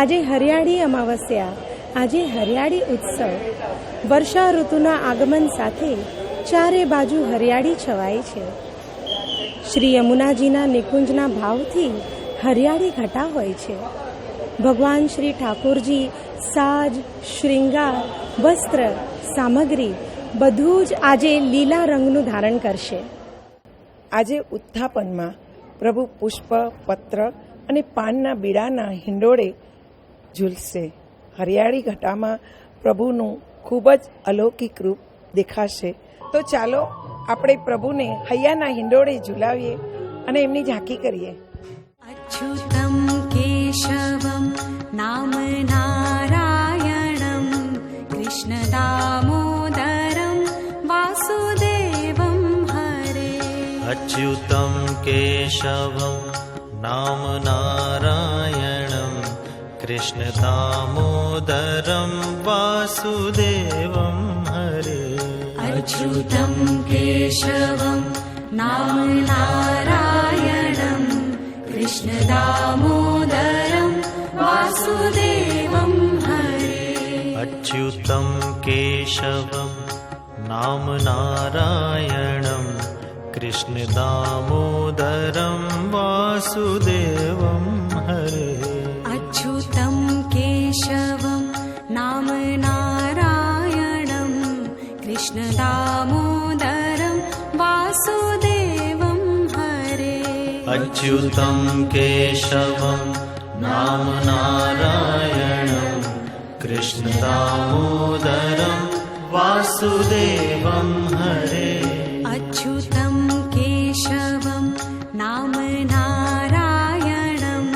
આજે હરિયાળી અમાવસ્યા, આજે હરિયાળી ઉત્સવ. વર્ષા ઋતુના આગમન સાથે ચારે બાજુ હરિયાળી છવાય છે. શ્રી યમુનાજીના નિકુંજના ભાવથી હરિયાળી ઘટા હોય છે. ભગવાન શ્રી ઠાકોરજી સાજ, શ્રૃંગાર, વસ્ત્ર, સામગ્રી બધું જ આજે લીલા રંગનું ધારણ કરશે. આજે ઉત્થાપનમાં પ્રભુ પુષ્પ, પત્ર અને પાનના બીડાના હિંડોળે ઝૂલશે. હરિયાળી ઘટામાં પ્રભુનું ખૂબ જ અલૌકિક રૂપ દેખાશે. તો ચાલો આપણે પ્રભુને હૈયાના હિંડોળે ઝુલાવીએ અને એમની ઝાંકી કરીએ. અચ્યુતમ કેશવમ નામ નારાયણમ કૃષ્ણ દામોદરમ વાસુદેવમ હરે. અચ્યુતમ કેશવમ નામ નારાયણમ કૃષ્ણ દામોદરમ વાસુદેવમ હરે. અચ્યુતમ કેશવમ નામ નારાયણમ કૃષ્ણ દામોદરમ વાસુદેવમ હરે. અચ્યુતમ કેશવમ નામ નારાયણમ કૃષ્ણ દામોદરમ વાસુદેવમ હરે. અચ્યુતમ કેશવમ નામ નારાયણમ કૃષ્ણ દામોદરમ વાસુદેવમ હરે. અચ્યુતમ કેશવમ નામ નારાયણમ કૃષ્ણ દામોદરમ વાસુદેવમ હરે. અચ્યુતમ કેશવમ નામ નારાયણમ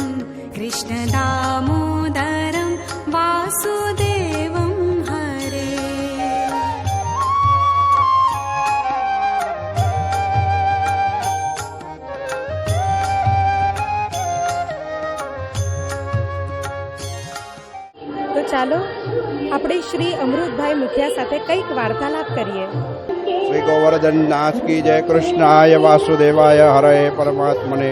કૃષ્ણ દામોદરમ વાસુદેવમ હરે. તો ચાલો આપણે શ્રી અમૃતભાઈ મુખિયા સાથે કંઈક વાર્તાલાપ કરીએ. શ્રી ગોવર્ધન નાથ કી જય. કૃષ્ણાય વાસુદેવાય હરે પરમાત્મને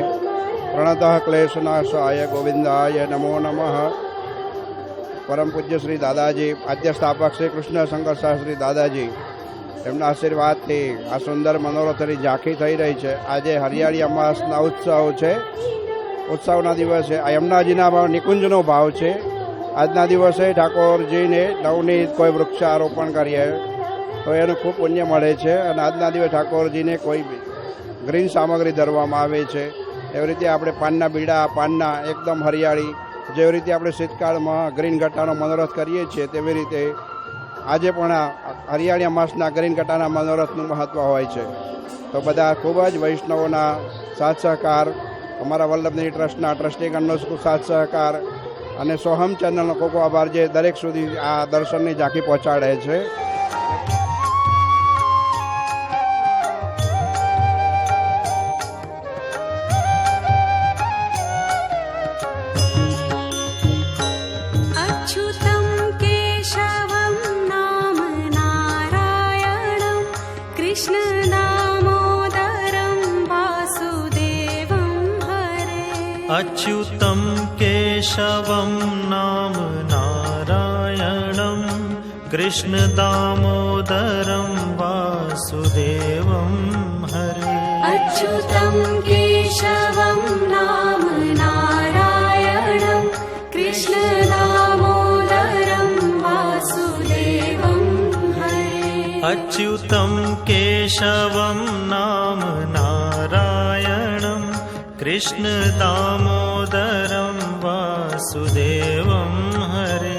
પ્રણતઃ ક્લેશનાશાય ગોવિંદાય નમો નમઃ. પરમ પૂજ્ય શ્રી દાદાજી, આદ્ય સ્થાપક શ્રી કૃષ્ણ શંકર શાસ્ત્રી દાદાજી, એમના આશીર્વાદથી આ સુંદર મનોરથની ઝાંખી થઈ રહી છે. આજે હરિયાળી અમાસના ઉત્સવ છે. ઉત્સવના દિવસે આ યમુનાજીના નિકુંજનો ભાવ છે. આજના દિવસે ઠાકોરજીને નવનીત કોઈ વૃક્ષારોપણ કરીએ તો એનું ખૂબ પુણ્ય મળે છે. અને આજના દિવસે ઠાકોરજીને કોઈ ગ્રીન સામગ્રી ધરવામાં આવે છે. એવી રીતે આપણે પાનના બીડા, પાનના એકદમ હરિયાળી, જેવી રીતે આપણે શીતકાળમાં ગ્રીન ઘટાનો મનોરથ કરીએ છીએ તેવી રીતે આજે પણ આ હરિયાળી અમાસના ગ્રીન ઘટાના મનોરથનું મહત્ત્વ હોય છે. તો બધા ખૂબ જ વૈષ્ણવોના સાથ સહકાર, અમારા વલ્લભની ટ્રસ્ટના ટ્રસ્ટીગણનો સાથ સહકાર અને સોહમ ચેનલનો ખૂબ આભાર, જે દરેક સુધી આ દર્શનની ઝાંખી પહોંચાડે છે. અચ્યુતમ કેશવમ નામ નારાયણમ કૃષ્ણ દામોદરમ વાસુદેવમ હરે. અચ્યુતમ કેશવમ નામ નારાયણમ કૃષ્ણ દામોદરમ વાસુદેવમ હરે. અચ્યુતમ કેશવમ નામ નારાયણમ કૃષ્ણ દામોદરમ વાસુદેવમ હરે. અચ્યુતમ કેશવમ નામ નારાયણમ કૃષ્ણ દામોદરમ વાસુદેવમ હરે.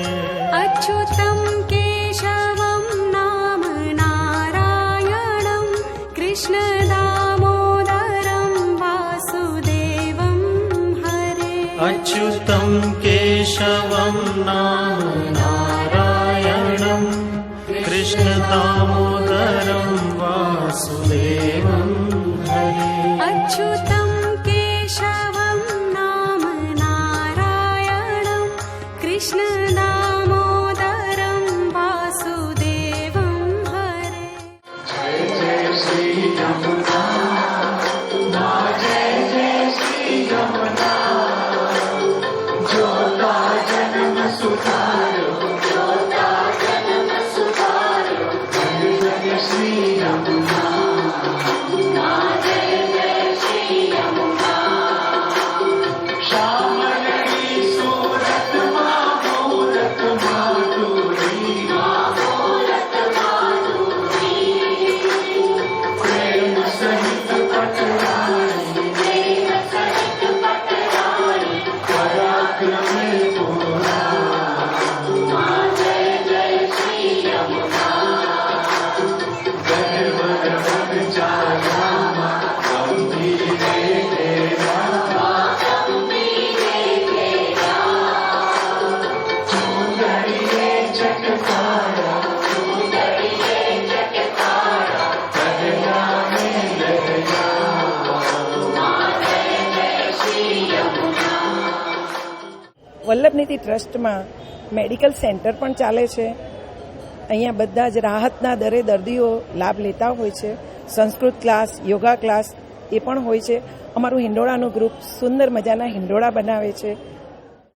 અચ્યુતમ કેશવમ નામ નારાયણમ કૃષ્ણ દામોદરમ વાસુદેવમ હરે. અચ્યુતમ કેશવમ નામ નારાયણમ કૃષ્ણ દામોદરમ વાસુદેવમ હરે. અચ્યુતમ કેશવમ નામ નારાયણમ કૃષ્ણ દામોદરમ વાસુદેવમ હરે. जय जय श्री यमुना जो का जन्म વલ્લભનિધિ ટ્રસ્ટમાં મેડિકલ સેન્ટર પણ ચાલે છે. અહીંયા બધા જ રાહતના દરે દર્દીઓ લાભ લેતા હોય છે. સંસ્કૃત ક્લાસ, યોગા ક્લાસ એ પણ હોય છે. અમારું હિંડોળાનું ગ્રુપ સુંદર મજાના હિંડોળા બનાવે છે.